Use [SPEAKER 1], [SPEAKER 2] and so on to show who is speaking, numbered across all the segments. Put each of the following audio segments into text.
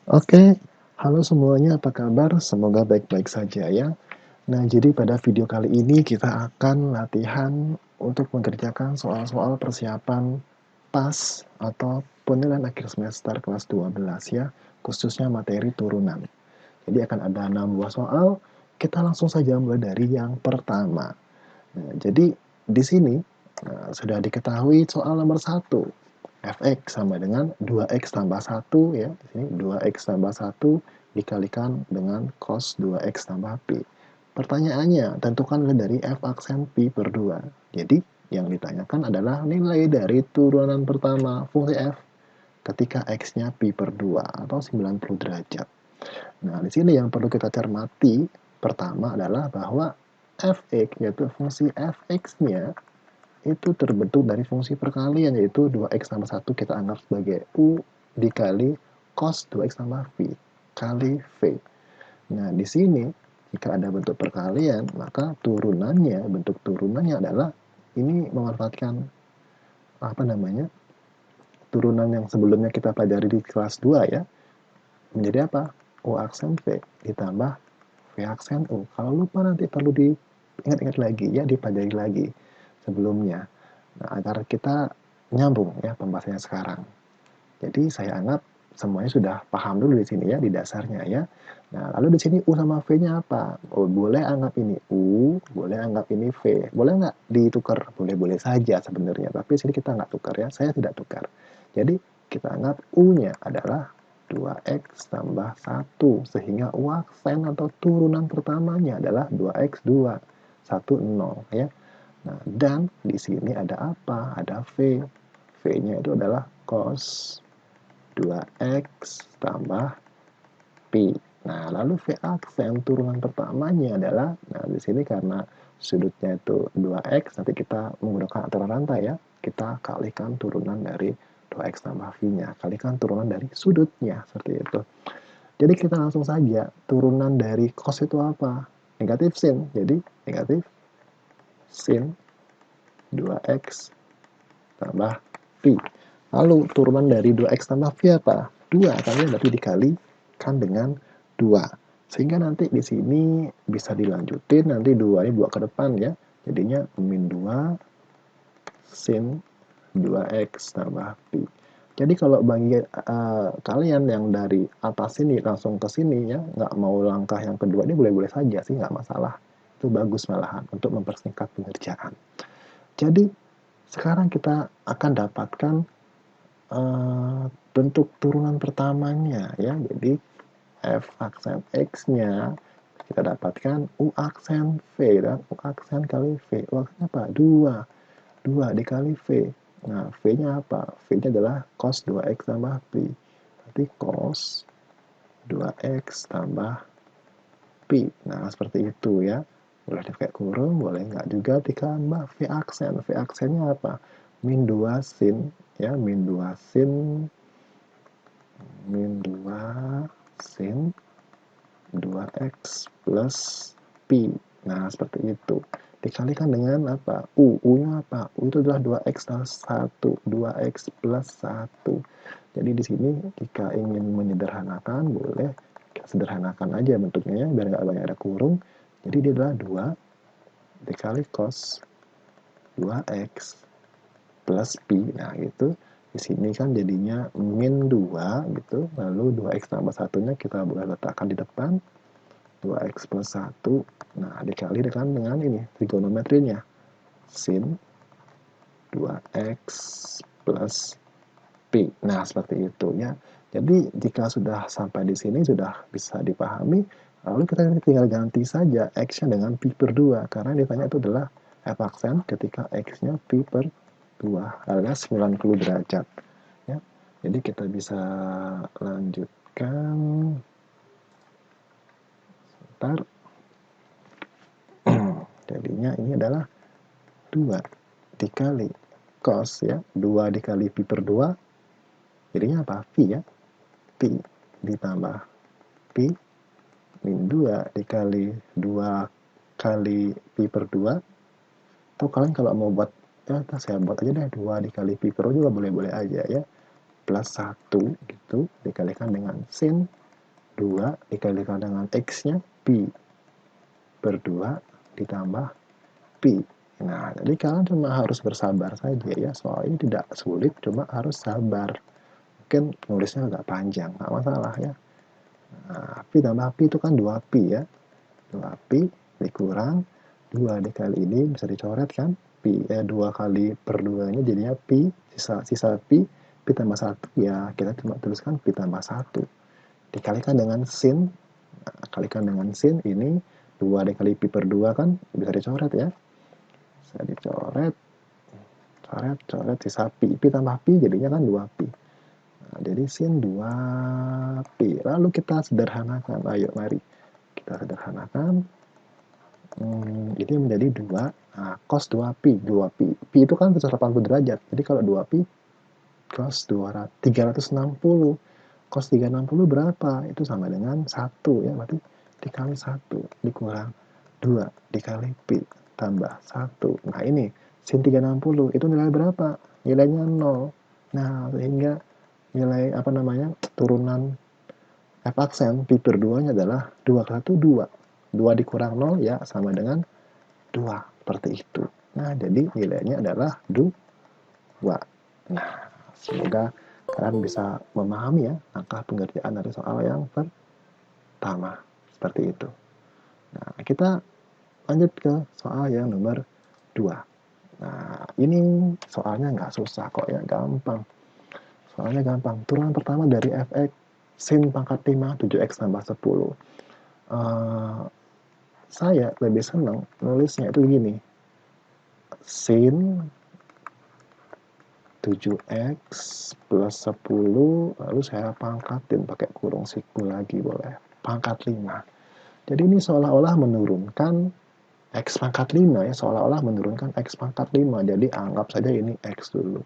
[SPEAKER 1] Oke, halo semuanya, apa kabar? Semoga baik-baik saja ya. Nah, jadi pada video kali ini kita akan latihan untuk mengerjakan soal-soal persiapan PAS atau penilaian akhir semester kelas 12 ya, khususnya materi turunan. Jadi akan ada 6 buah soal, kita langsung saja mulai dari yang pertama. Nah, jadi di sini sudah diketahui soal nomor 1. Fx sama dengan 2x tambah 1 ya. Di sini 2x tambah 1 dikalikan dengan cos 2x tambah pi. Pertanyaannya, tentukan nilai dari f aksen pi per 2. Jadi, yang ditanyakan adalah nilai dari turunan pertama fungsi f ketika x-nya pi per 2 atau 90 derajat. Nah, di sini yang perlu kita cermati pertama adalah bahwa fx, yaitu fungsi fx-nya, itu terbentuk dari fungsi perkalian, yaitu 2x tambah 1 kita anggap sebagai U dikali cos 2x tambah V kali V. Nah, di sini jika ada bentuk perkalian, maka bentuk turunannya adalah ini memanfaatkan apa namanya? Turunan yang sebelumnya kita pelajari di kelas 2 ya. Menjadi apa? U aksen V ditambah V aksen U. Kalau lupa nanti perlu diingat-ingat lagi ya, dipelajari lagi sebelumnya. Nah, agar kita nyambung ya pembahasannya sekarang. Jadi saya anggap semuanya sudah paham dulu di sini ya, di dasarnya ya. Nah, lalu di sini U sama V-nya apa? Oh, boleh anggap ini U, boleh anggap ini V. Boleh nggak ditukar? Boleh-boleh saja sebenarnya, tapi di sini kita nggak tukar ya, saya tidak tukar. Jadi kita anggap U-nya adalah 2x tambah 1, sehingga U aksen atau turunan pertamanya adalah 2x 2, 1, 0 ya. Nah, dan di sini ada apa? Ada V. V-nya itu adalah cos 2x tambah pi. Nah, lalu V aksen turunan pertamanya adalah, nah di sini karena sudutnya itu 2x, nanti kita menggunakan aturan rantai ya. Kita kalikan turunan dari 2x tambah V-nya. Kalikan turunan dari sudutnya, seperti itu. Jadi kita langsung saja, turunan dari cos itu apa? Negatif sin. Jadi negatif sin 2x tambah pi. Lalu turunan dari 2x tambah v apa? 2, karena berarti dikalikan dengan 2. Sehingga nanti di sini bisa dilanjutin, nanti 2 ini bawa ke depan ya. Jadinya min 2 sin 2x tambah pi. Jadi kalau bagi kalian yang dari atas sini langsung ke sini ya, nggak mau langkah yang kedua, ini boleh-boleh saja sih, nggak masalah. Itu bagus malahan untuk mempersingkat pengerjaan. Jadi sekarang kita akan dapatkan bentuk turunan pertamanya ya. Jadi f aksen x-nya kita dapatkan u aksen v dan u aksen kali v. U aksen apa? 2. 2 dikali v. Nah, v-nya apa? V-nya adalah cos 2x tambah pi. Berarti cos 2x tambah pi. Nah, seperti itu ya. Boleh dipakai kurung, boleh nggak juga ditambah V aksen. V aksennya apa? Min 2 sin, ya, min 2 sin 2x plus pi. Nah, seperti itu. Dikalikan dengan apa? U. U-nya apa? U itu adalah 2x plus 1. 2x plus 1. Jadi di sini jika ingin menyederhanakan, boleh kita sederhanakan aja bentuknya ya, biar nggak banyak ada kurung. Jadi dia adalah 2 dikali cos 2x plus pi. Nah, itu di sini kan jadinya min 2 gitu. Lalu 2x tambah satunya kita boleh letakkan di depan. 2x plus 1. Nah, dikali dengan ini trigonometrinya. Sin 2x plus pi. Nah, seperti itu ya. Jadi, jika sudah sampai di sini sudah bisa dipahami, lalu kita tinggal ganti saja x-nya dengan pi per 2 karena yang ditanya itu adalah f aksen ketika x-nya pi per 2 alias 90 derajat ya. Jadi kita bisa lanjutkan sebentar. Jadinya ini adalah 2 dikali cos ya, 2 dikali pi per 2 jadinya apa? Pi ya. Pi ditambah pi min 2 dikali 2 kali pi per 2. Atau kalian kalau mau buat, ya saya buat aja deh, 2 dikali pi per 2 juga boleh-boleh aja ya. Plus 1 gitu, dikalikan dengan sin 2 dikalikan dengan X-nya pi per 2 ditambah pi. Nah, jadi kalian cuma harus bersabar saja ya, soalnya tidak sulit, cuma harus sabar. Mungkin nulisnya agak panjang, nggak masalah ya. Nah, pi tambah pi itu kan 2pi ya. 2pi dikurang 2 dikali ini bisa dicoret kan? 2 kali per 2-nya jadinya pi, sisa pi tambah 1 ya kita cuma tuliskan pi tambah 1. Dikalikan dengan sin, nah, kalikan dengan sin ini 2 dikali pi per 2 kan bisa dicoret ya. Bisa dicoret, coret sisa pi tambah pi jadinya kan 2pi. Nah, jadi sin 2pi. Lalu kita sederhanakan, ayo mari kita sederhanakan. Ini menjadi 2, nah, cos 2pi, pi itu kan 180 derajat, jadi kalau 2pi cos 360, cos 360 berapa? Itu sama dengan 1 ya, berarti dikali 1 dikurang 2 dikali pi tambah 1. Nah ini sin 360 itu nilai berapa? Nilainya 0. Nah sehingga nilai turunan f aksen pi per 2 nya adalah 2 ke 1 2. 2 dikurang 0 ya sama dengan 2, seperti itu. Nah, jadi nilainya adalah 2. Nah, semoga kalian bisa memahami ya langkah pengerjaan dari soal yang pertama. Seperti itu. Nah, kita lanjut ke soal yang nomor 2. Nah, ini soalnya nggak susah kok ya, gampang. Soalnya gampang. Turunan pertama dari fx sin pangkat 5 7x tambah 10. Saya lebih senang nulisnya itu gini. Sin 7x plus 10, lalu saya pangkatin pakai kurung siku lagi boleh. Pangkat 5. Jadi ini seolah-olah menurunkan x pangkat 5 ya, seolah-olah menurunkan x pangkat 5. Jadi anggap saja ini x dulu.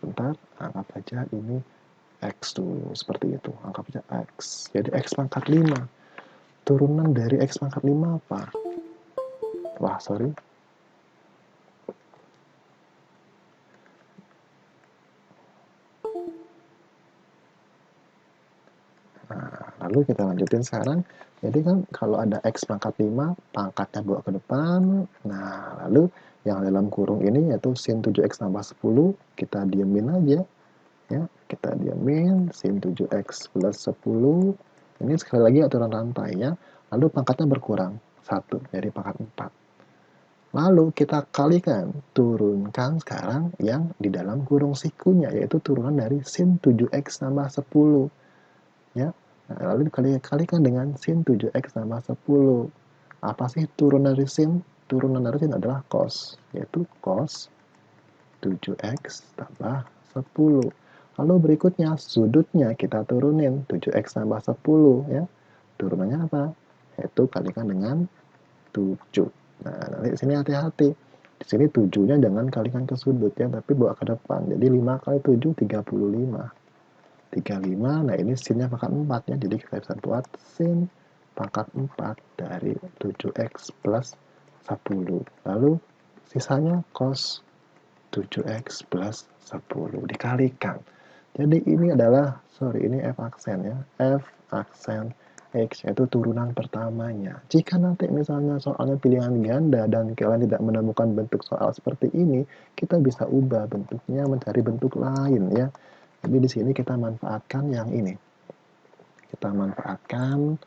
[SPEAKER 1] Sebentar, anggap saja ini x dulu. Seperti itu, anggap saja x. Jadi x pangkat 5. Turunan dari x pangkat 5 apa? Wah, sorry. Nah, lalu kita lanjutin sekarang. Jadi kan kalau ada x pangkat 5, pangkatnya bawa ke depan. Nah, lalu yang dalam kurung ini yaitu sin 7x tambah 10, kita diemin aja. Ya, kita diemin sin 7x plus 10. Ini sekali lagi aturan rantai ya. Lalu pangkatnya berkurang 1 dari pangkat 4. Lalu kita kalikan, turunkan sekarang yang di dalam kurung sikunya, yaitu turunan dari sin 7x tambah 10. Ya, nah, lalu dikalikan dengan sin 7x tambah 10. Apa sih turunan dari sin? Turunan dari sin adalah cos, yaitu cos 7x tambah 10. Lalu berikutnya sudutnya kita turunin 7x tambah 10 ya. Turunannya apa? Yaitu kalikan dengan 7. Nah, nanti di sini hati-hati. Di sini 7-nya jangan kalikan ke sudut ya, tapi bawa ke depan. Jadi 5 kali 7 35. 35, nah ini sinnya pangkat 4 ya. Jadi kita bisa buat sin pangkat 4 dari 7x plus 10. Lalu sisanya cos 7x plus 10 dikalikan. Jadi ini adalah, ini f aksen ya. F aksen X yaitu turunan pertamanya. Jika nanti misalnya soalnya pilihan ganda dan kalian tidak menemukan bentuk soal seperti ini, kita bisa ubah bentuknya mencari bentuk lain ya. Jadi di sini kita manfaatkan yang ini. Kita manfaatkan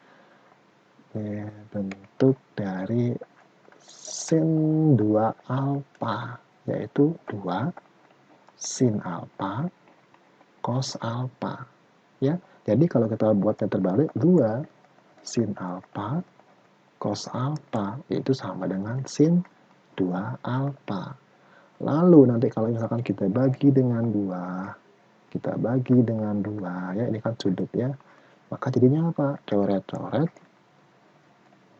[SPEAKER 1] bentuk dari sin 2 alfa, yaitu 2 sin alfa cos alfa. Ya, jadi kalau kita buatnya terbalik, 2 sin alfa cos alfa itu sama dengan sin 2 alfa. Lalu nanti kalau misalkan kita bagi dengan 2, ya ini kan sudut ya. Maka jadinya apa? Coret-coret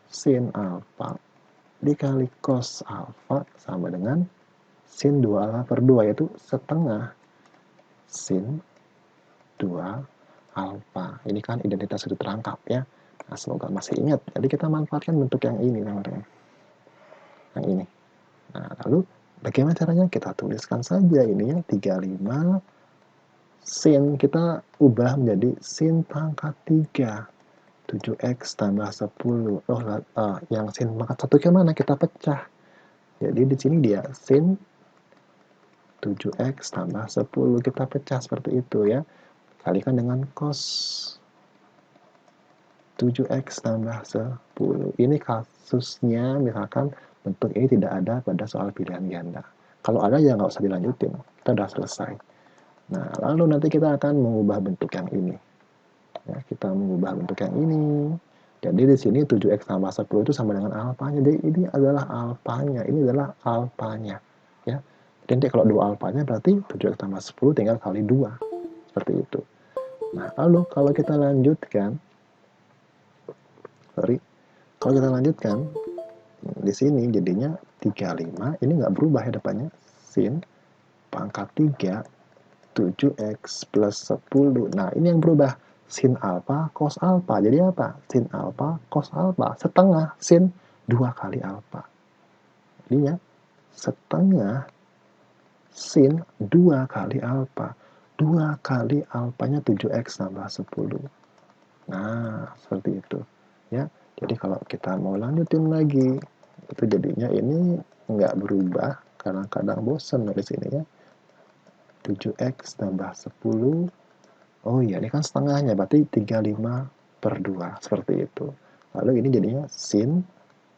[SPEAKER 1] sin alfa dikali cos alfa sama dengan sin 2 alfa per 2, yaitu setengah sin 2 alfa. Ini kan identitas sudut rangkap ya. Nah, semoga masih ingat. Jadi kita manfaatkan bentuk yang ini teman-teman. Yang ini. Nah, lalu bagaimana caranya? Kita tuliskan saja ini ya, 35 sin kita ubah menjadi sin pangkat 3. 7x tambah 10. Oh, yang sin pangkat 1 ke mana? Kita pecah. Jadi di sini dia sin 7x tambah 10. Kita pecah seperti itu ya. Kalikan dengan cos 7x tambah 10. Ini kasusnya misalkan bentuk ini tidak ada pada soal pilihan ganda. Kalau ada ya nggak usah dilanjutin. Kita udah selesai. Nah, lalu nanti kita akan mengubah bentuk yang ini. Ya, kita mengubah bentuk yang ini. Jadi di sini 7x tambah 10 itu sama dengan alfanya. Jadi ini adalah alfanya. Ini adalah alfanya. Ya. Jadi nanti kalau 2 alfanya berarti 7x tambah 10 tinggal kali 2. Seperti itu. Nah, lalu kalau kita lanjutkan, kalau kita lanjutkan, di sini jadinya 35, ini nggak berubah ya depannya. Sin pangkat 3 7x plus 10. Nah, ini yang berubah. Sin alfa, cos alfa. Jadi apa? Sin alfa, cos alfa. Setengah sin 2 kali alfa. Jadinya setengah sin 2 kali alfa. 2 kali alfanya 7x tambah 10. Nah, seperti itu. Ya. Jadi kalau kita mau lanjutin lagi, itu jadinya ini nggak berubah. Kadang-kadang bosen dari sini ya. 7x tambah 10. Oh iya, ini kan setengahnya, berarti 35/2, seperti itu. Lalu ini jadinya sin,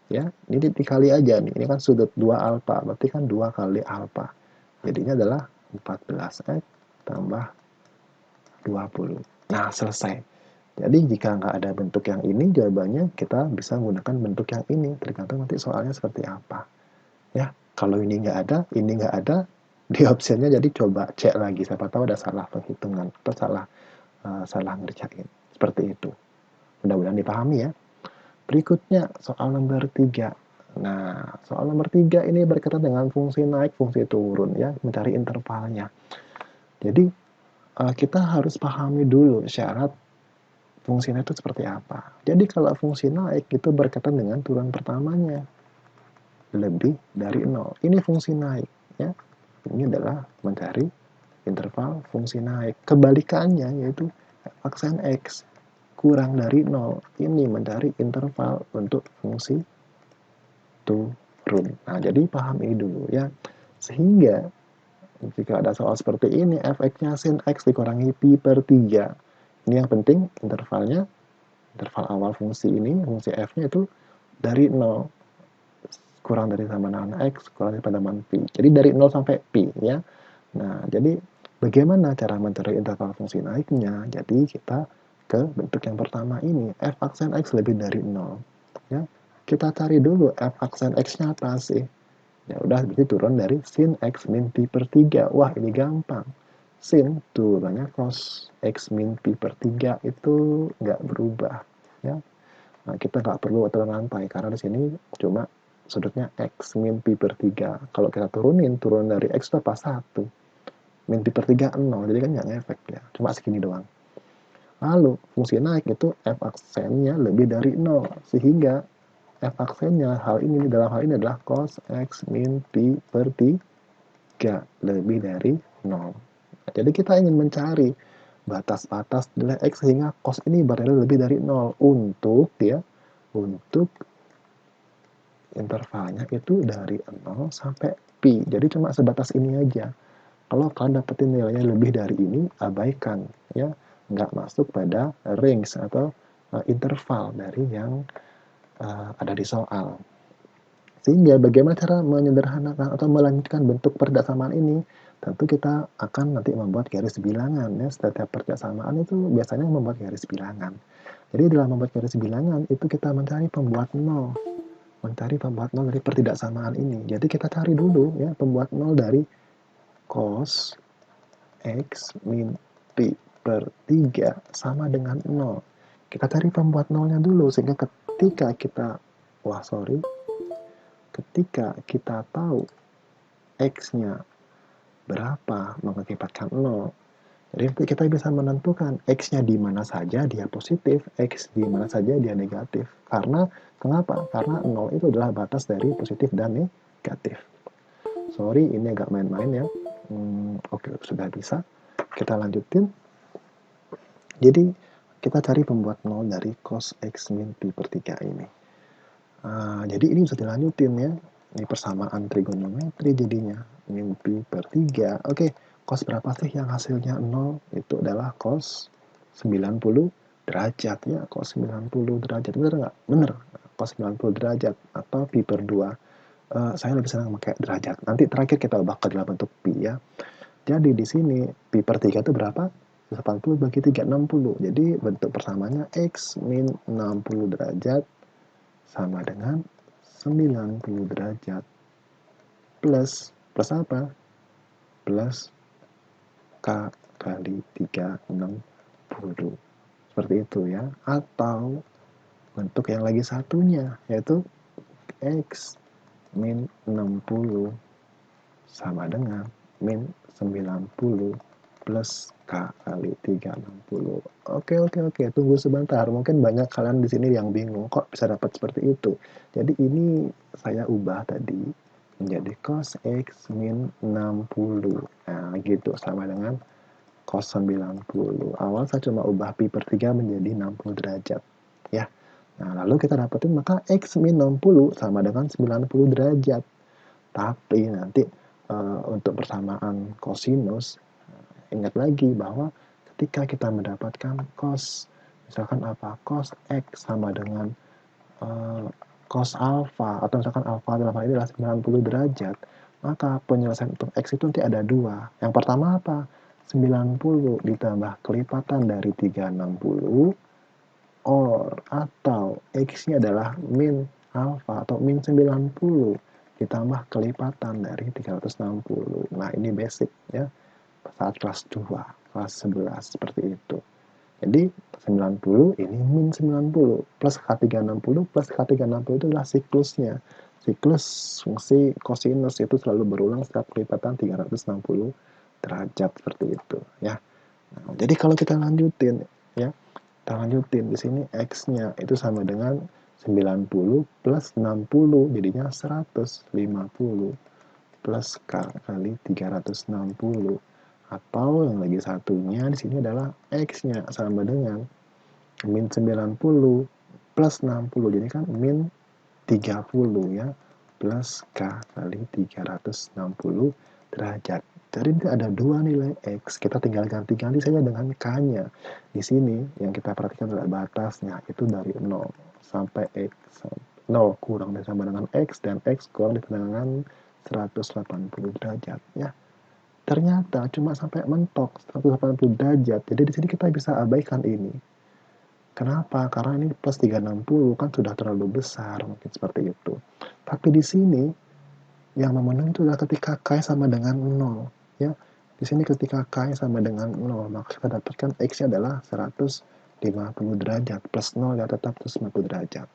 [SPEAKER 1] ya, ini dikali aja nih, ini kan sudut 2 alfa, berarti kan 2 kali alfa. Jadinya adalah 14x tambah 20. Nah, selesai. Jadi jika nggak ada bentuk yang ini, jawabannya kita bisa menggunakan bentuk yang ini, tergantung nanti soalnya seperti apa. Ya, kalau ini nggak ada, ini nggak ada, di optionnya jadi coba cek lagi, siapa tahu ada salah penghitungan atau salah ngerjain. Seperti itu. Mudah-mudahan dipahami ya. Berikutnya soal nomor 3. Nah, soal nomor 3 ini berkaitan dengan fungsi naik, fungsi turun ya, mencari intervalnya. Jadi kita harus pahami dulu syarat fungsi naik itu seperti apa. Jadi kalau fungsi naik itu berkaitan dengan turunan pertamanya lebih dari 0. Ini fungsi naik ya. Ini adalah mencari interval fungsi naik. Kebalikannya yaitu aksen X kurang dari 0. Ini mencari interval untuk fungsi turun. Nah, jadi paham ini dulu ya. Sehingga jika ada soal seperti ini, fx-nya sin x dikurangi pi per 3. Ini yang penting intervalnya, interval awal fungsi ini, fungsi f-nya itu dari 0. Kurang dari sama dengan x, kurang dari pada man pi. Jadi dari 0 sampai pi ya. Nah, jadi bagaimana cara mencari interval fungsi naiknya? Jadi kita ke bentuk yang pertama ini, f aksen x lebih dari 0. Ya, kita cari dulu f aksen x-nya apa sih? Ya udah, berarti turun dari sin x min pi per 3. Wah, ini gampang. Sin turunnya cos x min pi per 3 itu nggak berubah. Ya. Nah, kita nggak perlu turun rantai karena di sini cuma sudutnya x min pi per 3. Kalau kita turunin, turun dari x itu apa? 1. Min pi per 3, 0. Jadi kan nggak ngefek ya. Cuma segini doang. Lalu, fungsi naik itu f aksennya lebih dari 0. Sehingga f aksennya dalam hal ini adalah cos x min pi per 3 lebih dari 0. Jadi kita ingin mencari batas-batas nilai x sehingga cos ini bernilai lebih dari 0 untuk intervalnya itu dari 0 sampai pi. Jadi cuma sebatas ini aja. Kalau kalian dapetin nilainya lebih dari ini, abaikan ya, nggak masuk pada range atau interval dari yang ada di soal. Sehingga bagaimana cara menyederhanakan atau melanjutkan bentuk persamaan ini? Tentu kita akan nanti membuat garis bilangan ya. Setiap persamaan itu biasanya membuat garis bilangan. Jadi dalam membuat garis bilangan itu kita mencari pembuat 0. Mencari pembuat 0 dari pertidaksamaan ini. Jadi kita cari dulu ya pembuat 0 dari cos x min pi per 3 sama dengan 0. Kita cari pembuat 0-nya dulu sehingga ketika kita tahu x-nya berapa mengakibatkan 0, jadi kita bisa menentukan x-nya di mana saja dia positif, x di mana saja dia negatif. Kenapa? Karena 0 itu adalah batas dari positif dan negatif. Sorry, ini agak main-main ya. Oke, sudah bisa. Kita lanjutin. Jadi, kita cari pembuat 0 dari cos X min pi per 3 ini. Jadi ini bisa dilanjutin ya. Ini persamaan trigonometri jadinya. Min pi per 3. Oke, cos berapa sih yang hasilnya 0? Itu adalah cos 90 derajat ya. Cos 90 derajat. Bener nggak? Bener. Cos 90 derajat. Atau pi per 2. Saya lebih senang pakai derajat. Nanti terakhir kita ubah ke dalam bentuk pi ya. Jadi di sini pi per 3 itu berapa? 80 bagi 3, 60. Jadi bentuk persamanya X min 60 derajat sama dengan 90 derajat plus apa? Plus K kali 360. Seperti itu ya. Atau bentuk yang lagi satunya, yaitu X min 60 sama dengan min 90 plus K kali 360. Oke, tunggu sebentar. Mungkin banyak kalian di sini yang bingung, kok bisa dapat seperti itu. Jadi ini saya ubah tadi menjadi cos X min 60. Nah, gitu, sama dengan cos 90. Awal saya cuma ubah pi per 3 menjadi 60 derajat. Ya. Nah, lalu kita dapetin maka X min 60 sama dengan 90 derajat. Tapi nanti untuk persamaan kosinus, ingat lagi bahwa ketika kita mendapatkan cos, misalkan apa? Cos X sama dengan cos alfa, atau misalkan alfa dalam hal ini adalah 90 derajat, maka penyelesaian untuk X itu nanti ada dua. Yang pertama apa? 90 ditambah kelipatan dari 360, or atau X-nya adalah min alfa atau min 90 ditambah kelipatan dari 360. Nah, ini basic ya. Saat kelas 2, kelas 11 seperti itu. Jadi 90 ini min 90 plus K360 plus K360 itu adalah siklusnya. Siklus fungsi kosinus itu selalu berulang setiap kelipatan 360 derajat seperti itu ya. Nah, jadi kalau kita lanjutin ya, kita lanjutin di sini X-nya itu sama dengan 90 plus 60 jadinya 150 plus K kali 360. Atau yang lagi satunya di sini adalah X-nya sama dengan min 90 plus 60. Jadi kan min 30 ya, plus K kali 360 derajat. Jadi ini ada dua nilai X, kita tinggal ganti-ganti saja dengan K-nya. Di sini yang kita perhatikan adalah batasnya, itu dari 0 sampai X. 0 kurang dari sama dengan X, dan X kurang dengan 180 derajat. Ya. Ternyata cuma sampai mentok 180 derajat, jadi di sini kita bisa abaikan ini. Kenapa? Karena ini plus 360 kan sudah terlalu besar, mungkin seperti itu. Tapi di sini yang memenuhi itu adalah ketika K sama dengan 0. Ya. Di sini ketika K sama dengan 0, maka kita dapatkan X-nya adalah 150 derajat. Plus 0 ya tetap 150 derajat.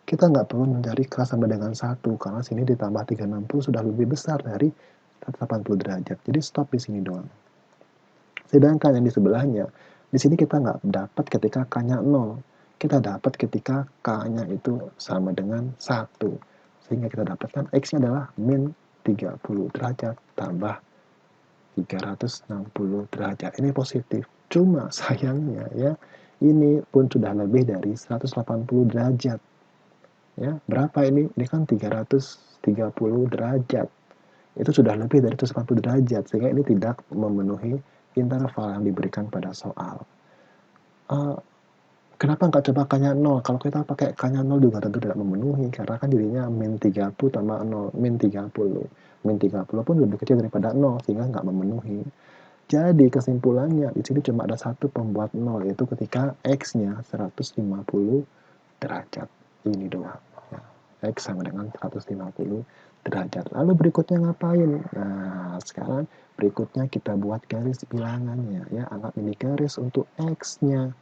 [SPEAKER 1] Kita nggak perlu mencari K sama dengan 1, karena sini ditambah 360 sudah lebih besar dari 180 derajat. Jadi stop di sini doang. Sedangkan yang di sebelahnya, di sini kita nggak dapat ketika K-nya 0. Kita dapat ketika K-nya itu sama dengan 1. Sehingga kita dapatkan X-nya adalah min 30 derajat tambah 360 derajat. Ini positif. Cuma sayangnya ya, ini pun sudah lebih dari 180 derajat. Ya, berapa ini? Ini kan 330 derajat. Itu sudah lebih dari 180 derajat, sehingga ini tidak memenuhi interval yang diberikan pada soal. Kenapa nggak coba K-nya 0? Kalau kita pakai K-nya 0 juga tentu tidak memenuhi, karena kan jadinya min 30 tambah 0, min 30. Min 30 pun lebih kecil daripada 0, sehingga nggak memenuhi. Jadi kesimpulannya, di sini cuma ada satu pembuat 0, yaitu ketika X-nya 150 derajat. Ini doang. Ya. X sama dengan 150 derajat. Lalu berikutnya ngapain? Nah, sekarang berikutnya kita buat garis bilangannya. Ya, anggap ini garis untuk X-nya.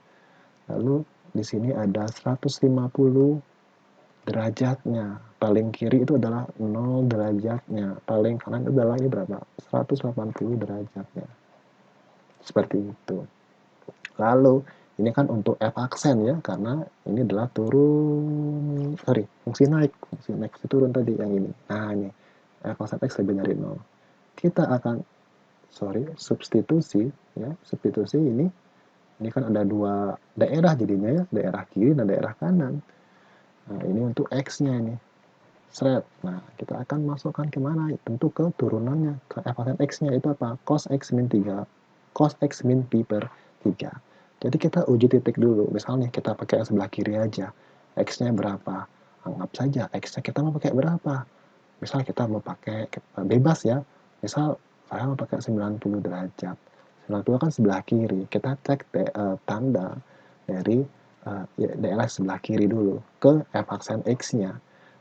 [SPEAKER 1] Lalu di sini ada 150 derajatnya. Paling kiri itu adalah 0 derajatnya. Paling kanan itu adalah ini berapa? 180 derajatnya. Seperti itu. Lalu ini kan untuk F aksen ya, karena ini adalah fungsi naik itu turun tadi yang ini. Nah ini F aksen X lebih dari 0. Kita akan substitusi ya, substitusi ini Ini kan ada dua daerah jadinya ya, daerah kiri dan daerah kanan. Nah, ini untuk X-nya ini. Seret. Nah, kita akan masukkan kemana? Tentu ke turunannya, ke f aksen X-nya itu apa? Cos X min 3. Cos X min pi per 3. Jadi kita uji titik dulu. Misalnya kita pakai yang sebelah kiri aja. X-nya berapa? Anggap saja X-nya kita mau pakai berapa? Misal kita mau pakai bebas ya. Misal saya mau pakai 90 derajat. 90 kan sebelah kiri. Kita cek tanda dari daerah sebelah kiri dulu ke f aksen X-nya.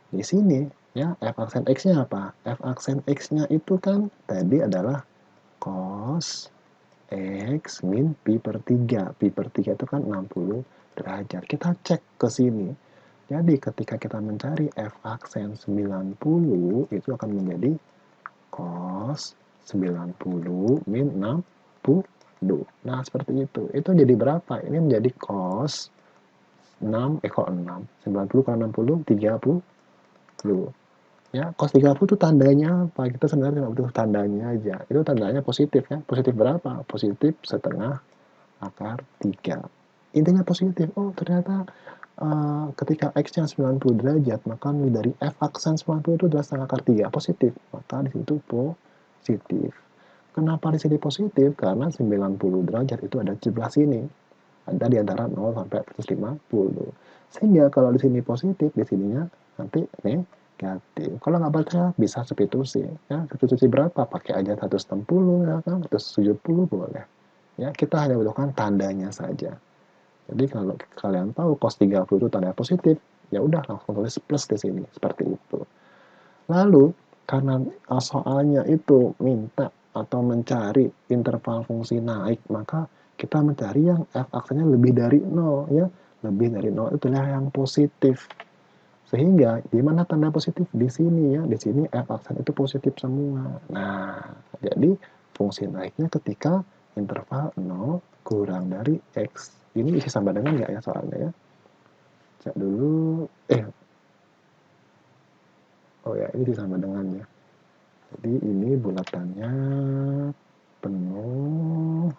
[SPEAKER 1] Di sini ya f aksen X-nya apa? F aksen X-nya itu kan tadi adalah cos X min pi per 3. Pi per 3 itu kan 60 derajat. Kita cek ke sini. Jadi ketika kita mencari f aksen 90 itu akan menjadi cos 90 min 60. Nah, seperti itu. Itu jadi berapa? Ini menjadi cos 6, kok 6? 90 kali 60, 30. Ya, cos 30 itu tandanya apa? Kita sebenarnya nggak butuh tandanya aja. Itu tandanya positif ya. Positif berapa? Positif setengah akar 3. Intinya positif. Oh, ternyata ketika X-nya 90 derajat, maka nilai dari F aksen 90 itu adalah setengah akar 3. Positif. Maka di situ positif. Kenapa di sini positif? Karena 90 derajat itu ada di sebelah sini. Ada di antara 0 sampai 150. Sehingga kalau di sini positif, di sininya nanti negatif. Kalau nggak percaya, bisa substitusi. Ya, substitusi berapa? Pakai aja 160, ya kan? 170 boleh. Ya, kita hanya butuhkan tandanya saja. Jadi kalau kalian tahu cos 30 itu tanda positif, ya udah langsung tulis plus di sini. Seperti itu. Lalu, karena soalnya itu minta atau mencari interval fungsi naik, maka kita mencari yang f aksennya lebih dari 0 ya. Lebih dari 0 itulah yang positif. Sehingga di mana tanda positif? Di sini ya. Di sini f aksen itu positif semua. Nah, jadi fungsi naiknya ketika interval 0 kurang dari x. Ini isi sama dengan nggak ya soalnya ya? Cek dulu. Oh ya, ini sama dengan ya. Jadi ini bulatannya penuh,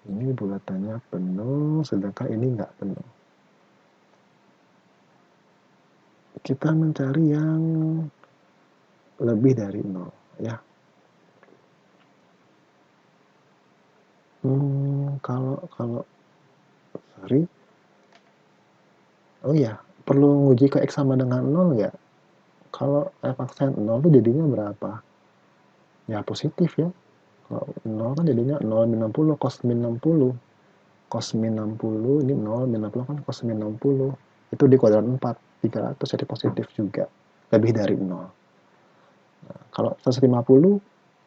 [SPEAKER 1] ini bulatannya penuh, sedangkan ini nggak penuh. Kita mencari yang lebih dari 0 ya. Kalau sorry. Oh ya, perlu nguji ke X sama dengan 0 nggak? Kalau F aksen 0 itu jadinya berapa? Ya positif ya. Kalau 0 kan jadinya 0 min 60 cos min 60. Cos min 60 ini 0 min 60 kan cos min 60. Itu di kuadran 4, 300 jadi positif juga. Lebih dari 0. Nah, kalau 150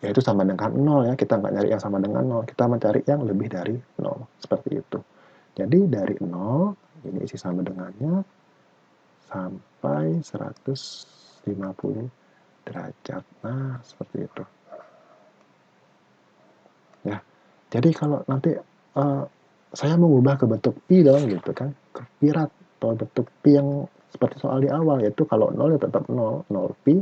[SPEAKER 1] ya itu sama dengan 0 ya. Kita nggak nyari yang sama dengan 0. Kita mencari yang lebih dari 0. Seperti itu. Jadi dari 0, ini isi sama dengannya, sampai 150 derajat. Nah, seperti itu. Ya. Jadi kalau nanti saya mengubah ke bentuk pi dong gitu kan, ke pi rat atau bentuk pi yang seperti soal di awal, yaitu kalau 0 ya tetap 0, 0 pi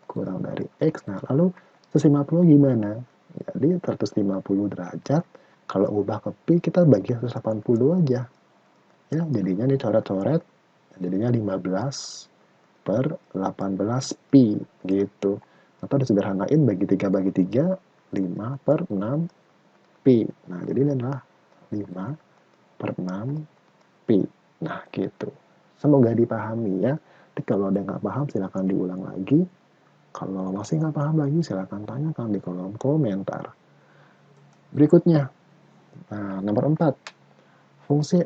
[SPEAKER 1] kurang dari x. Nah, lalu 150 gimana? Jadi 150 derajat, kalau ubah ke pi kita bagi 180 aja. Ya, jadinya dicoret-coret, jadinya 15 per 18 pi gitu. Atau disederhanain bagi 3 bagi 3, 5 per 6 pi. Nah, jadi ini adalah 5 per 6 pi. Nah, gitu. Semoga dipahami ya. Jadi kalau ada yang nggak paham, silahkan diulang lagi. Kalau masih nggak paham lagi, silahkan tanyakan di kolom komentar. Berikutnya, nah, nomor 4. Fungsi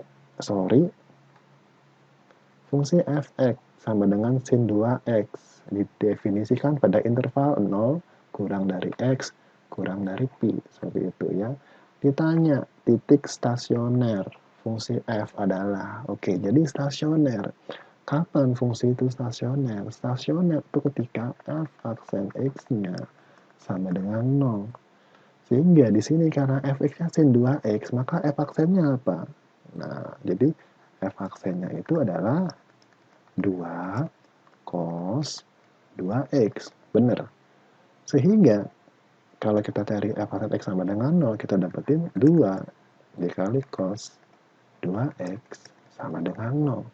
[SPEAKER 1] f(x) sama dengan sin 2x. Didefinisikan pada interval 0 kurang dari x kurang dari pi. Seperti itu ya. Ditanya, titik stasioner fungsi f adalah, oke, jadi stasioner. Kapan fungsi itu stasioner? Stasioner itu ketika f aksen x-nya sama dengan 0. Sehingga di sini karena fx-nya sin 2x, maka f aksennya apa? Nah, jadi f aksennya itu adalah 2 cos 2x. Benar. Sehingga kalau kita cari f aksen x sama dengan 0, kita dapetin 2 dikali cos 2x sama dengan 0.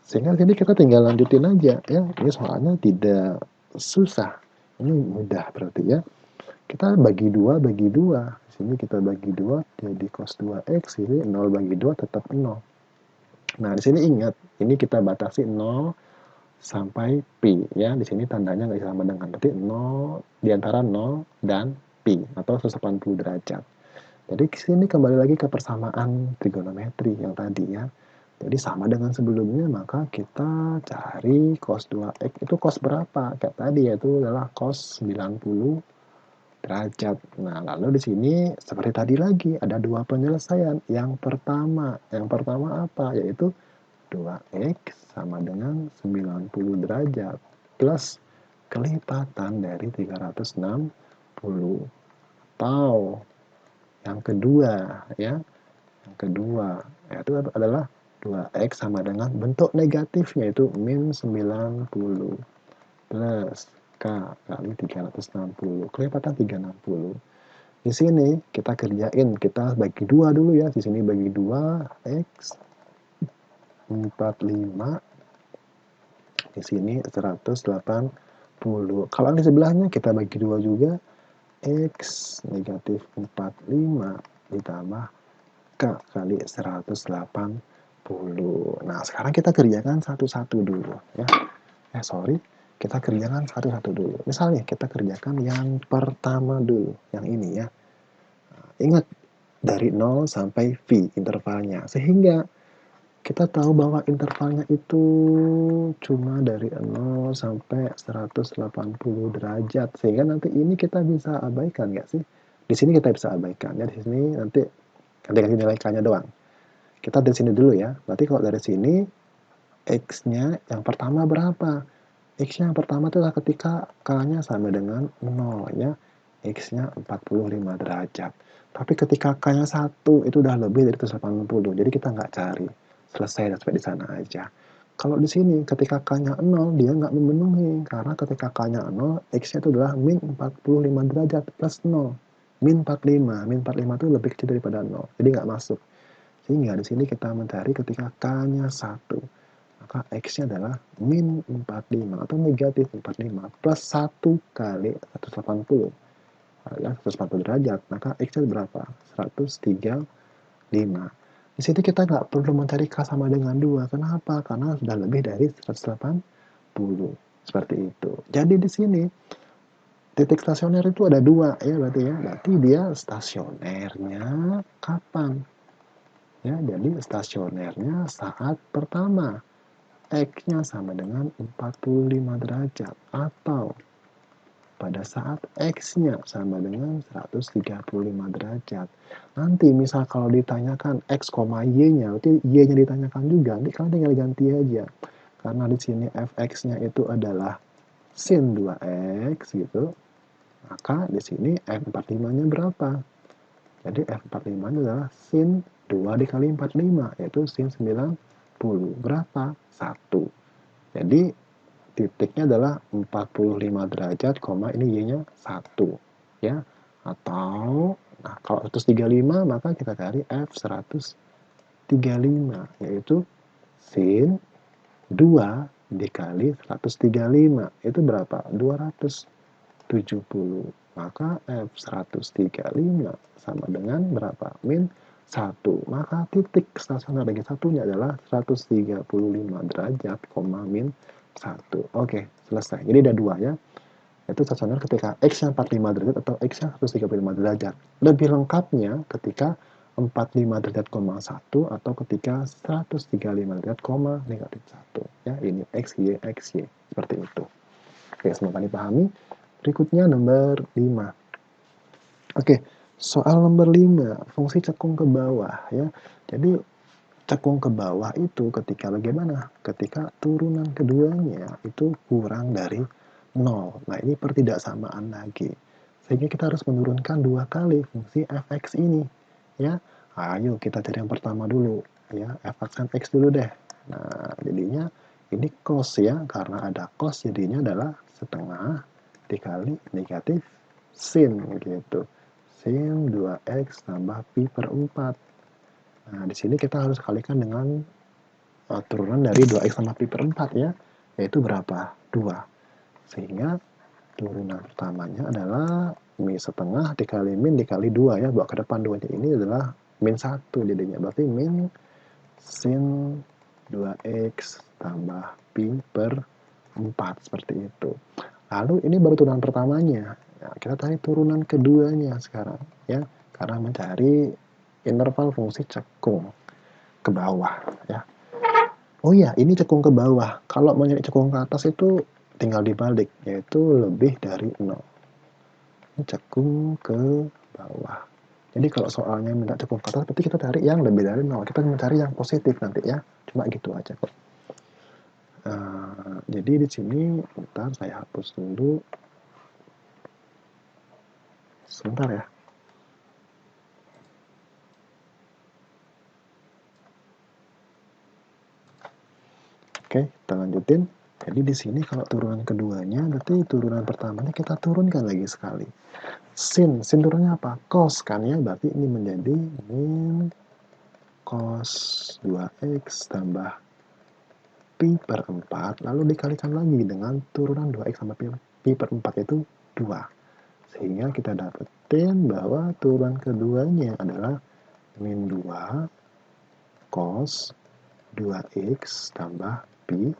[SPEAKER 1] Sehingga sini kita tinggal lanjutin aja ya. Ini soalnya tidak susah. Ini mudah berarti ya. Kita bagi 2 bagi 2. Di sini kita bagi 2 jadi cos 2x, ini 0 bagi 2 tetap 0. Nah, di sini ingat, ini kita batasi 0 sampai pi ya. Di sini tandanya nggak sama dengan, berarti 0 di antara 0 dan pi atau 180 derajat. Jadi di sini kembali lagi ke persamaan trigonometri yang tadi ya. Jadi sama dengan sebelumnya, maka kita cari cos 2x itu cos berapa? Kayak tadi yaitu adalah cos 90 derajat. Nah, lalu di sini seperti tadi lagi ada dua penyelesaian. Yang pertama apa? Yaitu 2x sama dengan 90 derajat plus kelipatan dari 360. Atau yang kedua ya, yang kedua yaitu adalah 2x sama dengan bentuk negatifnya itu min 90 plus K kali 360. Kelipatan 360. Di sini kita kerjain, kita bagi 2 dulu ya. Di sini bagi 2 x 45. Di sini 180. Kalau di sebelahnya kita bagi 2 juga, x negatif 45 ditambah K kali 180. Nah, sekarang kita kerjakan satu-satu dulu ya. Kita kerjakan satu-satu dulu. Misalnya kita kerjakan yang pertama dulu, yang ini ya. Ingat, dari 0 sampai V intervalnya. Sehingga kita tahu bahwa intervalnya itu cuma dari 0 sampai 180 derajat. Sehingga nanti ini kita bisa abaikan nggak sih? Di sini kita bisa abaikan ya. Di sini nanti ganti nilai K-nya doang. Kita dari sini dulu ya. Berarti kalau dari sini X-nya yang pertama berapa? X-nya yang pertama itu adalah ketika K-nya sama dengan 0 ya. X-nya 45 derajat. Tapi ketika K-nya 1 itu udah lebih dari 180. Jadi kita nggak cari. Selesai sampai di sana aja. Kalau di sini ketika K-nya 0 dia nggak memenuhi. Karena ketika K-nya 0, X-nya itu adalah min 45 derajat plus 0. Min 45. Min 45 itu lebih kecil daripada 0. Jadi nggak masuk. Sehingga di sini kita mencari ketika K-nya 1. Maka X-nya adalah min 45 atau negatif 45 plus 1 kali 180. Ya, 180 derajat. Maka X-nya berapa? 135. Di sini kita nggak perlu mencari K sama dengan 2. Kenapa? Karena sudah lebih dari 180. Seperti itu. Jadi di sini titik stasioner itu ada 2 ya berarti ya. Berarti dia stasionernya kapan? Ya, jadi stasionernya saat pertama. X-nya sama dengan 45 derajat atau pada saat X-nya sama dengan 135 derajat. Nanti misal kalau ditanyakan X, Y-nya, berarti Y-nya ditanyakan juga. Nanti kalian tinggal ganti aja. Karena di sini fx-nya itu adalah sin 2x gitu. Maka di sini F45-nya berapa? Jadi F45-nya adalah sin 2 dikali 45, yaitu sin 90. Berapa? 1. Jadi titiknya adalah 45 derajat, ini Y-nya 1. Ya. Atau, nah kalau 135 maka kita cari F135, yaitu sin 2 dikali 135. Itu berapa? 270. Maka F135 sama dengan berapa? Min 1. Maka titik stasioner bagi satunya adalah 135 derajat, min 1. Oke, selesai. Jadi ada 2 ya. Itu stasioner ketika X-nya 45 derajat atau X-nya 135 derajat. Lebih lengkapnya ketika 45 derajat, 1 atau ketika 135 derajat, negatif 1. Ya, ini XY, XY. Seperti itu. Oke, semoga dipahami. Berikutnya nomor 5. Oke, soal nomor 5, fungsi cekung ke bawah ya. Jadi cekung ke bawah itu ketika bagaimana? Ketika turunan keduanya itu kurang dari 0. Nah, ini pertidaksamaan lagi. Sehingga kita harus menurunkan 2 kali fungsi fx ini ya. Ayo kita cari yang pertama dulu ya, fx x dulu deh. Nah, jadinya ini cos ya, karena ada cos jadinya adalah setengah dikali negatif sin gitu. Sin 2x tambah pi per 4. Nah, di sini kita harus kalikan dengan turunan dari 2x sama pi per 4 ya, yaitu berapa? 2. Sehingga turunan pertamanya adalah min setengah dikali min dikali 2 ya, bawa ke depan 2-nya ini adalah min 1 jadinya, berarti min sin 2x tambah pi per 4 seperti itu. Lalu ini baru turunan pertamanya. Nah, kita cari turunan keduanya sekarang ya, karena mencari interval fungsi cekung ke bawah ya. Oh iya, ini cekung ke bawah. Kalau mau nyari cekung ke atas itu tinggal dibalik, yaitu lebih dari 0. Ini cekung ke bawah. Jadi kalau soalnya minta cekung ke atas, berarti kita cari yang lebih dari 0. Kita mencari yang positif nanti ya. Cuma gitu aja kok. Jadi di sini bentar saya hapus dulu. Sebentar ya. Oke, kita lanjutin. Jadi di sini kalau turunan keduanya, berarti turunan pertamanya kita turunkan lagi sekali. Sin turunnya apa? Cos kan ya, berarti ini menjadi min cos 2x tambah pi per 4, lalu dikalikan lagi dengan turunan 2x sama pi per 4 itu 2. Sehingga kita dapetin bahwa turunan keduanya adalah min 2 cos 2x tambah pi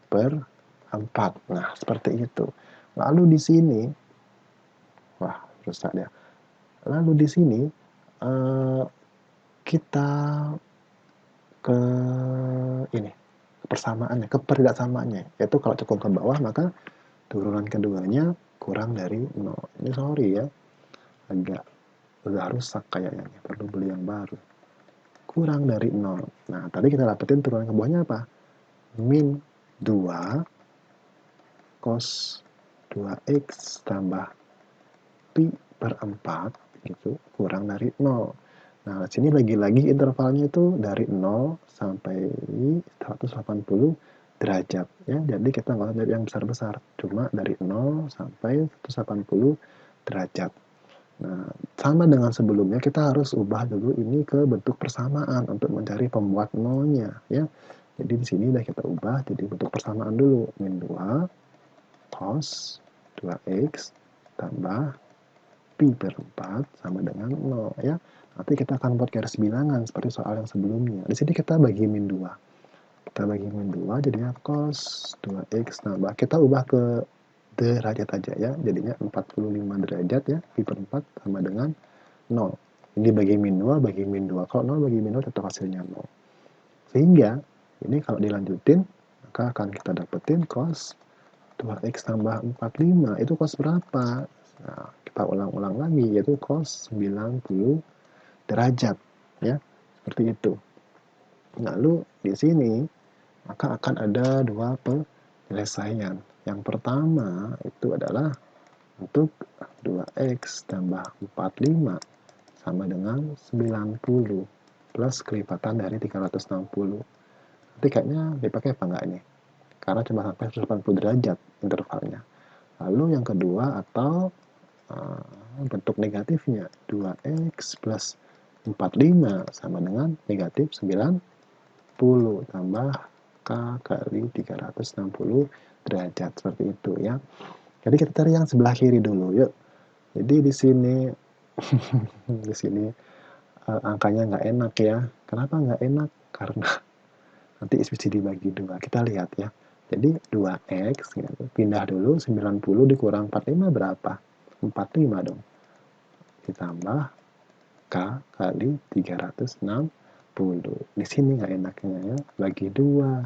[SPEAKER 1] per 4. Nah, seperti itu. Lalu di sini, wah, rusak dia. Lalu di sini, kita ke ini, persamaannya, keperdaksamaannya. Yaitu kalau cekung ke bawah, maka turunan keduanya kurang dari 0. Ini sorry ya, agak udah rusak kayaknya, perlu beli yang baru. Kurang dari 0. Nah, tadi kita dapetin turunan ke bawahnya apa? Min 2 cos 2x tambah pi per 4 gitu, kurang dari 0. Nah, sini lagi-lagi intervalnya itu dari 0 sampai 180 derajat ya. Jadi kita nggak usah yang besar-besar, cuma dari 0 sampai 180 derajat. Nah, sama dengan sebelumnya, kita harus ubah dulu ini ke bentuk persamaan untuk mencari pembuat nolnya ya. Jadi di sini udah kita ubah jadi bentuk persamaan dulu, min 2 cos 2x tambah pi per 4 sama dengan 0 ya. Nanti kita akan buat garis bilangan seperti soal yang sebelumnya. Di sini kita bagi min 2. Kita bagi min 2 jadinya cos 2x tambah, kita ubah ke derajat aja ya. Jadinya 45 derajat ya, pi per 4 sama dengan 0. Ini bagi min 2, bagi min 2. Kalau 0 bagi min 2 tetap hasilnya 0. Sehingga ini kalau dilanjutin, maka akan kita dapetin cos 2x tambah 45. Itu cos berapa? Nah, kita ulang-ulang lagi, yaitu cos 90 derajat. Ya, seperti itu. Lalu di sini, maka akan ada dua penyelesaian. Yang pertama itu adalah untuk 2x tambah 45 sama dengan 90 plus kelipatan dari 360. Nanti kayaknya dipakai apa enggak ini? Karena cuma sampai 180 derajat intervalnya. Lalu yang kedua atau bentuk negatifnya 2x plus 45 sama dengan negatif 90 tambah k kali 360 derajat, seperti itu ya. Jadi kita cari yang sebelah kiri dulu yuk. Jadi di sini di sini angkanya nggak enak ya. Kenapa nggak enak? Karena nanti mesti dibagi 2. Kita lihat ya. Jadi 2x gitu. Pindah dulu, 90 dikurang 45 berapa? 45 dong. Ditambah k kali 360. Di sini nggak enaknya ya. Bagi 2.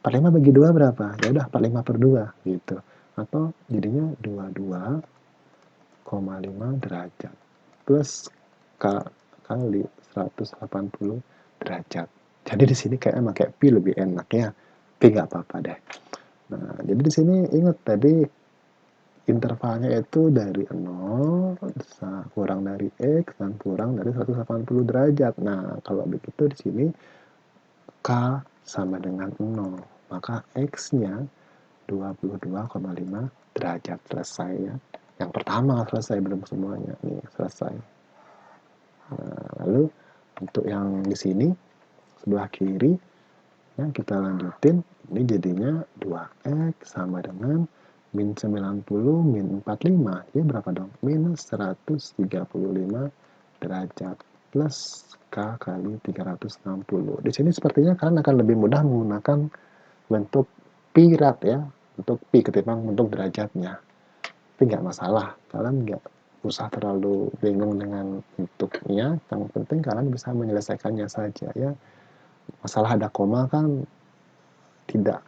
[SPEAKER 1] 45 bagi 2 berapa? Ya udah 45 per 2 gitu. Atau jadinya 22,5 derajat plus k kali 180 derajat. Jadi di sini kayaknya pakai pi lebih enak ya. Pi nggak apa-apa deh. Nah, jadi di sini ingat tadi intervalnya itu dari 0 kurang dari x dan kurang dari 180 derajat. Nah, kalau begitu di sini k sama dengan 0, maka x-nya 22,5 derajat. Selesai ya. Yang pertama selesai, belum semuanya. Nih, selesai. Nah, lalu Untuk yang di sini sebelah kiri, yang kita lanjutin, ini jadinya 2x sama dengan min 90 min 45. Ini berapa dong? Minus 135 derajat plus K kali 360. Di sini sepertinya kalian akan lebih mudah menggunakan bentuk pi rad ya, untuk pi ketimbang bentuk derajatnya. Tapi nggak masalah, kalian nggak usah terlalu bingung dengan bentuknya, yang penting kalian bisa menyelesaikannya saja ya. Masalah ada koma kan tidak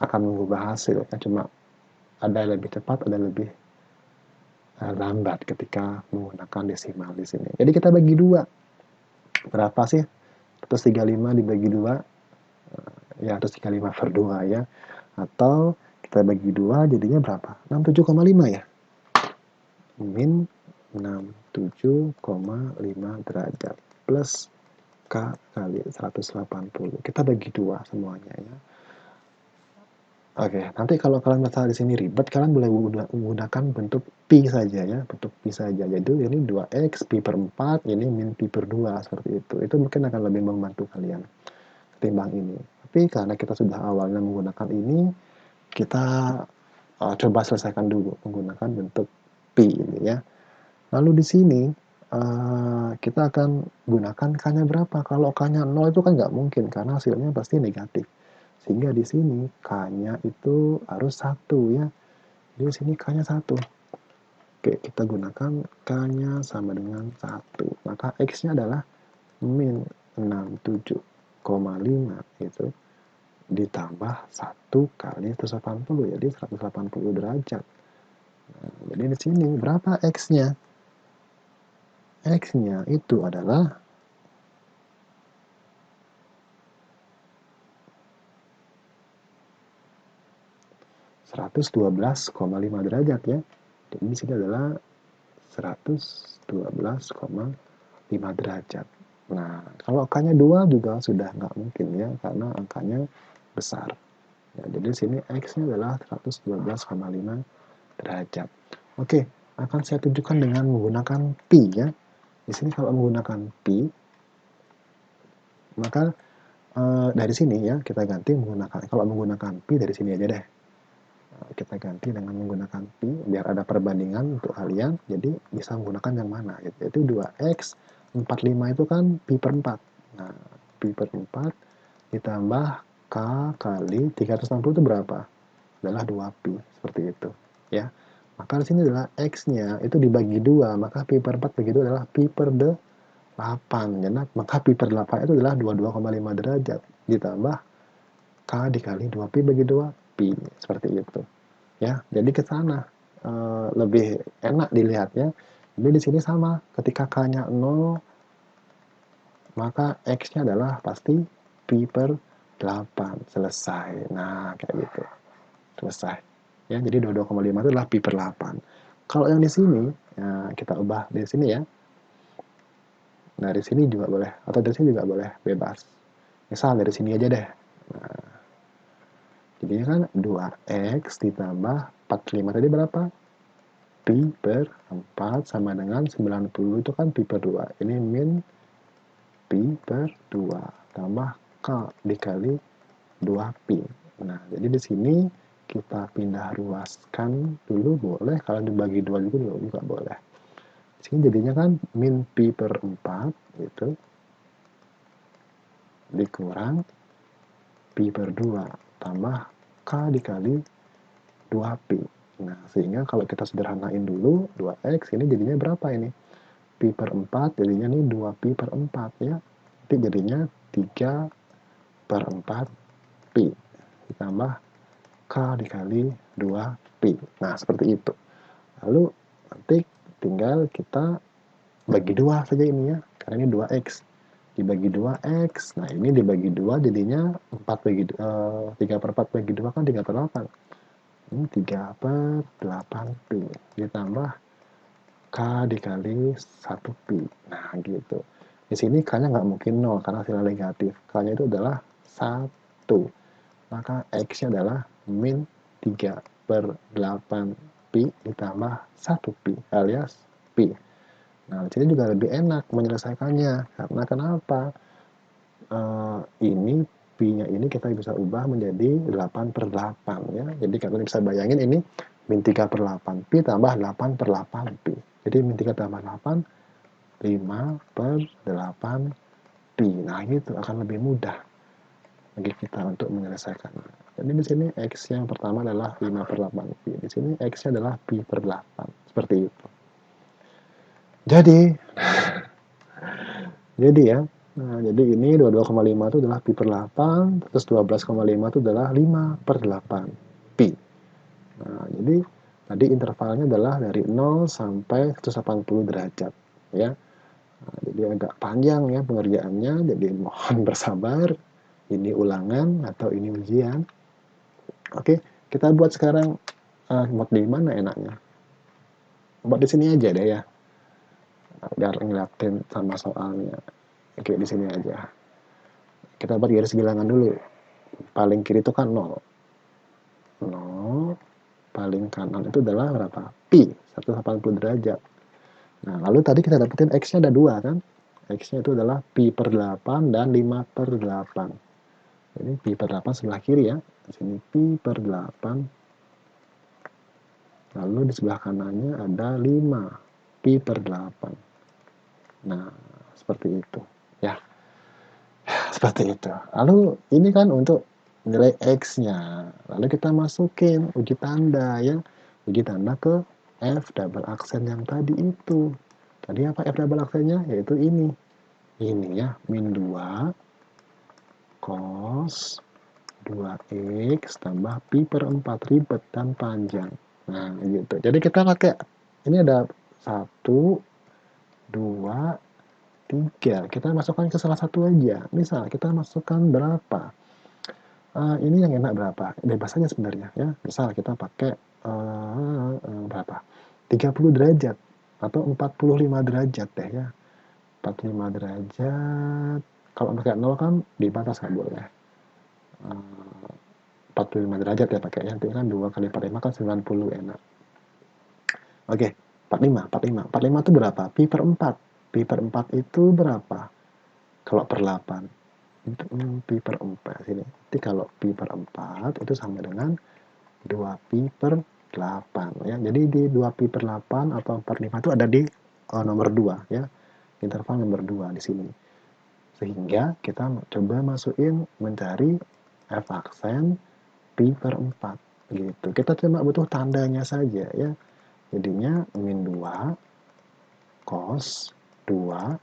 [SPEAKER 1] akan mengubah hasil, ya cuma ada yang lebih cepat, ada yang lebih lambat ketika menggunakan desimal di sini. Jadi kita bagi dua, berapa sih 135 dibagi 2? Ya 135 per 2 ya, atau kita bagi 2 jadinya berapa? 67,5 ya, min 67,5 derajat plus K kali 180. Kita bagi 2 semuanya ya. Oke, nanti kalau kalian merasa di sini ribet, kalian boleh menggunakan bentuk pi saja ya, bentuk pi saja. Jadi ini 2x pi per 4, ini min pi per 2 seperti itu. Itu mungkin akan lebih membantu kalian ketimbang ini. Tapi karena kita sudah awalnya menggunakan ini, kita coba selesaikan dulu menggunakan bentuk pi ini ya. Lalu di sini kita akan gunakan k-nya berapa? Kalau k-nya 0 itu kan nggak mungkin karena hasilnya pasti negatif. Sehingga di sini k-nya itu harus 1 ya. Jadi di sini k-nya 1. Oke, kita gunakan k-nya sama dengan 1. Maka x-nya adalah min 67,5 itu ditambah 1 kali 180, jadi 180 derajat. Nah, jadi di sini berapa x-nya? X-nya itu adalah 112,5 derajat ya. Jadi di sini adalah 112,5 derajat. Nah, kalau angkanya 2 juga sudah nggak mungkin ya, karena angkanya besar. Ya, jadi di sini X-nya adalah 112,5 derajat. Oke, akan saya tunjukkan dengan menggunakan pi ya. Di sini kalau menggunakan pi, maka dari sini ya kita ganti menggunakan, kalau menggunakan pi dari sini aja deh. Kita ganti dengan menggunakan pi biar ada perbandingan untuk kalian, jadi bisa menggunakan yang mana gitu. Itu 2x 45 itu kan pi per 4. Nah, pi per 4 ditambah k kali 360 itu berapa? Adalah 2pi, seperti itu ya. Maka di sini adalah x-nya itu dibagi 2, maka pi per 4 bagi 2 adalah pi per 8. Jadi maka pi per 8 itu adalah 22,5 derajat ditambah k dikali 2pi bagi 2 pi, seperti itu ya. Jadi ke sana lebih enak dilihatnya. Jadi di sini sama, ketika k-nya 0 maka x-nya adalah pasti pi per 8. Selesai. Nah, kayak gitu. Selesai. Ya, jadi 22,5 itu adalah pi per 8. Kalau yang di sini, ya, kita ubah di sini ya. Nah, dari sini juga boleh, atau dari sini juga boleh, bebas. Misal dari sini aja deh. Nah, jadinya kan 2x ditambah 45 tadi berapa? Pi per 4 sama dengan 90 itu kan pi per 2. Ini min pi per 2 tambah k dikali 2pi. Nah, jadi di sini kita pindah ruaskan dulu boleh, kalau dibagi 2 juga boleh. Di sini jadinya kan min pi per 4 itu dikurang pi per 2 tambah k dikali 2pi. Nah, sehingga kalau kita sederhanain dulu, 2x ini jadinya berapa ini? Pi per 4 jadinya nih 2pi per 4 ya. Nanti jadinya 3 per 4 pi ditambah k dikali 2pi. Nah, seperti itu. Lalu nanti tinggal kita bagi 2 saja ini ya, karena ini 2x. Dibagi 2x, nah ini dibagi 2 jadinya 4 bagi 3 per 4 bagi 2 kan 3 per 8. Ini 3 per 8 pi ditambah k dikali 1 pi. Nah, gitu. Di sini k-nya nggak mungkin 0 karena hasilnya negatif. K-nya itu adalah 1. Maka x-nya adalah min 3 per 8 pi ditambah 1 pi alias pi. Nah, di sini juga lebih enak menyelesaikannya. Karena kenapa? Ini pi-nya ini kita bisa ubah menjadi 8/8 ya. Jadi kalian bisa bayangin ini min 3/8 pi tambah 8/8 pi. Jadi min 3 tambah 8 5/8 pi. Nah, gitu akan lebih mudah bagi kita untuk menyelesaikan. Jadi di sini x yang pertama adalah 5/8 pi. Di sini x-nya adalah pi/8. Seperti itu. Jadi ya, nah, jadi ini 22,5 itu adalah pi/8, terus 12,5 itu adalah 5/8 pi. Nah, jadi tadi intervalnya adalah dari 0 sampai 180 derajat ya. Nah, jadi agak panjang ya pengerjaannya, jadi mohon bersabar. Ini ulangan atau ini ujian. Oke, kita buat sekarang. Buat di mana enaknya? Buat di sini aja deh ya, biar ngeliatin sama soalnya. Oke, di sini aja. Kita buat garis bilangan dulu. Paling kiri itu kan 0. 0, paling kanan itu adalah berapa? Pi, 180 derajat. Nah, lalu tadi kita dapetin X-nya ada 2 kan? X-nya itu adalah pi/8 dan 5/8. Jadi pi/8 sebelah kiri ya. Di sini pi/8. Lalu di sebelah kanannya ada 5 pi/8. Nah, seperti itu. Ya, seperti itu. Lalu ini kan untuk nilai X-nya. Lalu kita masukin uji tanda ya. Uji tanda ke F double aksen yang tadi itu. Tadi apa F double aksennya? Yaitu ini. Ini ya, min 2 cos 2x tambah pi/4, ribet dan panjang. Nah, gitu. Jadi kita pakai, ini ada 1, 2, 3. Kita masukkan ke salah satu aja. Misal kita masukkan berapa? Ini yang enak berapa? Bebas aja sebenarnya ya. Misal kita pakai berapa? 30 derajat atau 45 derajat deh ya. 45 derajat. Kalau pakai 0 kan di batas nggak boleh. 45 derajat ya pakai. Nanti kan 2 kali 45 kan 90 enak. Oke, 45. 45 itu berapa? Pi/4. Pi/4 itu berapa? Kalau per 8. Itu pi/4 sini. Jadi kalau pi/4 itu sama dengan 2 pi/8 ya. Jadi di 2 pi/8 atau 45 itu ada di nomor 2 ya. Interval nomor 2 di sini. Sehingga kita coba masukin mencari f aksen pi/4 gitu. Kita cuma butuh tandanya saja ya. Jadinya min 2 cos 2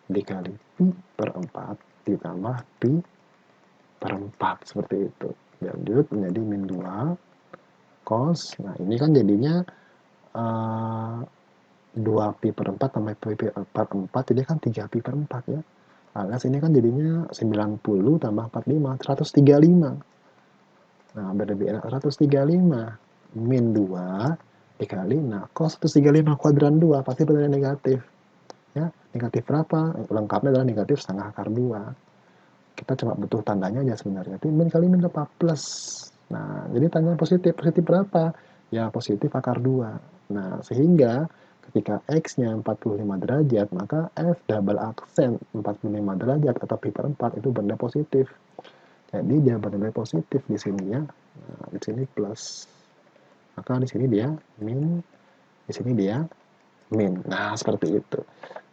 [SPEAKER 1] dikali pi/4 ditambah pi/4 seperti itu. Lanjut menjadi min 2 cos. Nah, ini kan jadinya 2 pi/4 tambah pi/4 jadi kan 3 pi/4 ya. Alias ini kan jadinya 90 tambah 45, 135. Nah, lebih enak 135 min 2 dikali, nah cos 135 kuadran 2 pasti benar negatif. Ya, negatif berapa? Lengkapnya adalah negatif setengah akar 2. Kita cuma butuh tandanya aja sebenarnya. Itu min kali min apa? Plus. Nah, jadi tanda positif. Positif berapa? Ya, positif akar 2. Nah, sehingga ketika X-nya 45 derajat, maka F double aksen 45 derajat atau pi/4 itu benda positif. Jadi dia bernilai positif di sini ya. Nah, di sini plus. Maka di sini dia min, di sini dia min. Nah, seperti itu.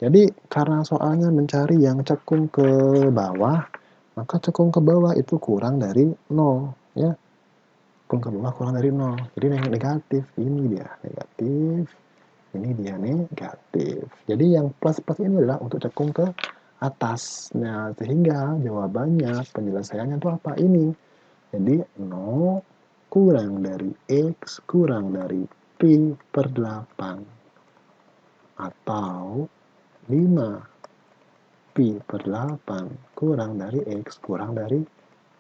[SPEAKER 1] Jadi karena soalnya mencari yang cekung ke bawah, maka cekung ke bawah itu kurang dari 0 ya. Cekung ke bawah kurang dari 0. Jadi yang negatif ini dia negatif. Ini dia negatif. Jadi yang plus-plus ini adalah untuk cekung ke atas. Nah, sehingga jawabannya penyelesaiannya itu apa? Ini. Jadi 0 kurang dari X kurang dari pi/8 atau 5 pi/8 kurang dari X kurang dari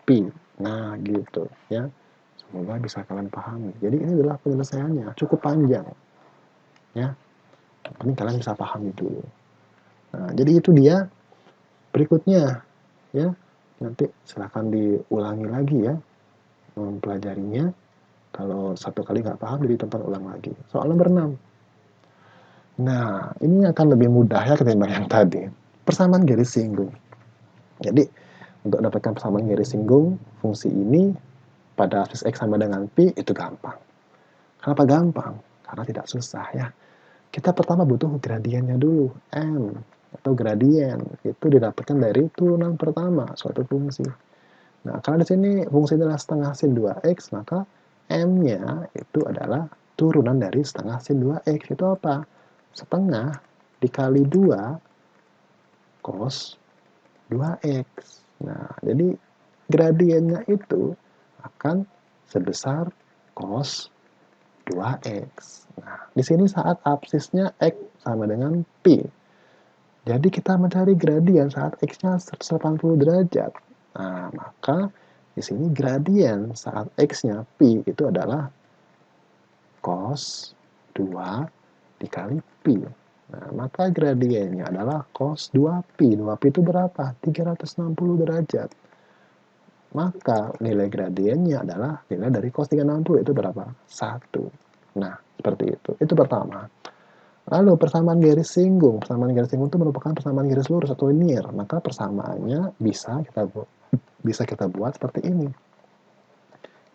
[SPEAKER 1] pi. Nah, gitu ya. Semoga bisa kalian pahami. Jadi ini adalah penyelesaiannya, cukup panjang. Ya. Ini kalian bisa pahami dulu. Nah, jadi itu dia. Berikutnya ya. Nanti silahkan diulangi lagi ya mempelajarinya. Kalau satu kali nggak paham, jadi tonton ulang lagi. Soal nomor 6. Nah, ini akan lebih mudah ya ketimbang yang tadi. Persamaan garis singgung. Jadi, untuk dapatkan persamaan garis singgung, fungsi ini pada aksis X sama dengan Pi itu gampang. Kenapa gampang? Karena tidak susah ya. Kita pertama butuh gradiennya dulu, M, atau gradien. Itu didapatkan dari turunan pertama suatu fungsi. Nah, karena di sini fungsi adalah setengah sin 2x, maka M-nya itu adalah turunan dari setengah sin 2x. Itu apa? Setengah dikali 2 cos 2x. Nah, jadi gradiennya itu akan sebesar cos 2x. Nah, di sini saat absisnya x sama dengan pi. Jadi kita mencari gradien saat x-nya 180 derajat. Nah, maka di sini gradien saat x-nya pi itu adalah cos 2 dikali pi. Nah, maka gradiennya adalah cos 2pi. 2pi itu berapa? 360 derajat. Maka nilai gradiennya adalah nilai dari cos 360 itu berapa? 1. Nah, seperti itu. Itu pertama. Lalu persamaan garis singgung. Persamaan garis singgung itu merupakan persamaan garis lurus atau linear. Maka persamaannya bisa kita buat seperti ini.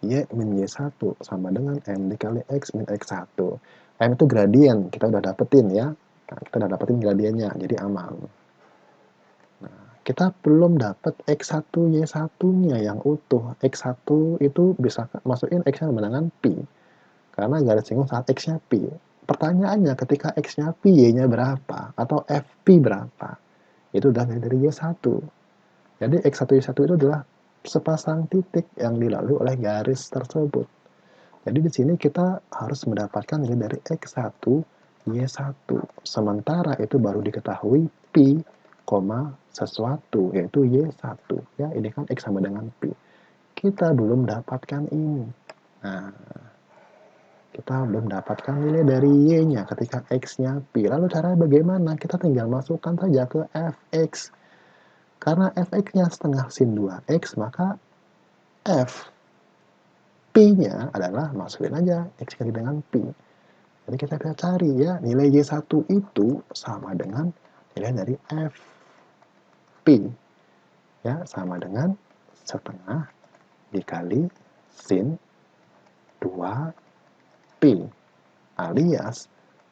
[SPEAKER 1] Y min Y1 sama dengan M dikali X min X1. M itu gradien, kita udah dapetin ya. Nah, kita udah dapetin gradiennya, jadi aman. Nah, kita belum dapat X1 Y1-nya yang utuh. X1 itu bisa masukin X-nya sama dengan Pi. Karena garis singgung saat X-nya Pi. Pertanyaannya ketika X-nya Pi, Y-nya berapa? Atau Fp berapa? Itu udah dari Y1. Jadi X1 Y1 itu adalah sepasang titik yang dilalui oleh garis tersebut. Jadi di sini kita harus mendapatkan nilai dari X1, Y1. Sementara itu baru diketahui Pi, sesuatu, yaitu Y1. Ya, ini kan X sama dengan Pi. Kita belum dapatkan ini. Nah, kita belum dapatkan nilai dari Y-nya ketika X-nya Pi. Lalu caranya bagaimana? Kita tinggal masukkan saja ke Fx. Karena Fx-nya setengah sin 2x, maka F P-nya adalah masukin aja X kali dengan Pi. Jadi kita bisa cari ya, nilai Y1 itu sama dengan nilai dari F P. Ya, sama dengan setengah dikali sin 2Pi. Alias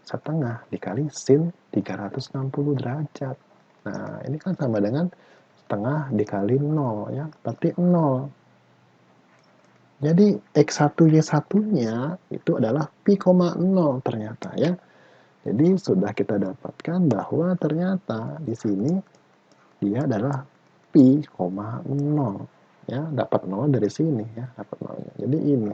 [SPEAKER 1] setengah dikali sin 360 derajat. Nah, ini kan sama dengan setengah dikali 0 ya, berarti 0. Jadi X1 Y1-nya itu adalah pi, 0 ternyata ya. Jadi sudah kita dapatkan bahwa ternyata di sini dia adalah pi, 0 ya, dapat 0 dari sini ya, dapat 0-nya. Jadi ini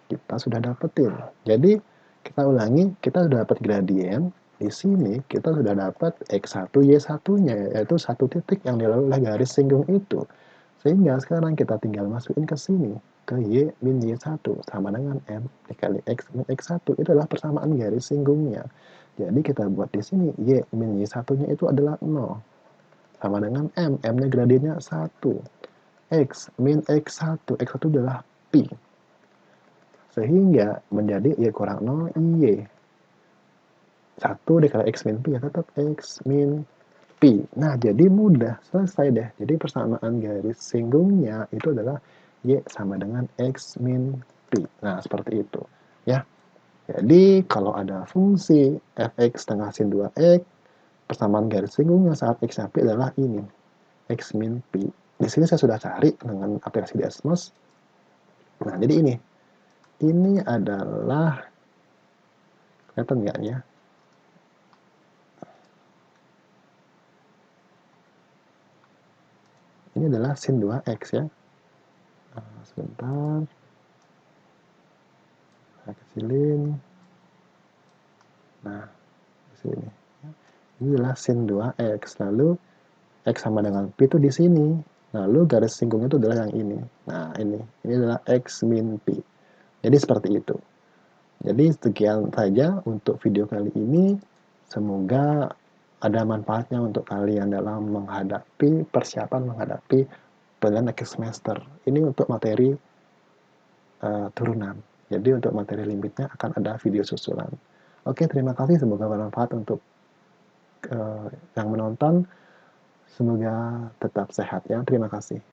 [SPEAKER 1] kita sudah dapetin. Jadi kita ulangi, kita sudah dapat gradien. Di sini kita sudah dapat X1 Y1-nya, yaitu satu titik yang dilalui oleh garis singgung itu. Sehingga sekarang kita tinggal masukin ke sini, ke Y min Y1 sama dengan M dikali X min X1. Itu adalah persamaan garis singgungnya. Jadi kita buat di sini Y min Y1-nya itu adalah 0. Sama dengan M, M-nya gradiennya 1. X min X1, X1 adalah Pi. Sehingga menjadi Y kurang 0, Y. 1 dikali X min Pi ya tetap X min Pi. Nah, jadi mudah, selesai deh. Jadi persamaan garis singgungnya itu adalah Y sama dengan X min Pi. Nah, seperti itu. Ya. Jadi, kalau ada fungsi fx setengah sin 2x, persamaan garis singgungnya saat X Pi adalah ini. X min Pi. Di sini saya sudah cari dengan aplikasi Desmos. Nah, jadi ini. Ini adalah, kelihatan nggak ya? Ini adalah sin 2x ya. Nah, sebentar. Saya kecilin. Nah, di sini. Ini adalah sin 2x. Lalu x sama dengan pi itu di sini. Lalu garis singgungnya itu adalah yang ini. Nah, ini. Ini adalah x min pi. Jadi seperti itu. Jadi sekian saja untuk video kali ini. Semoga ada manfaatnya untuk kalian dalam persiapan menghadapi pilihan akhir semester. Ini untuk materi turunan. Jadi untuk materi limitnya akan ada video susulan. Oke, terima kasih, semoga bermanfaat untuk, yang menonton. Semoga tetap sehat ya, terima kasih.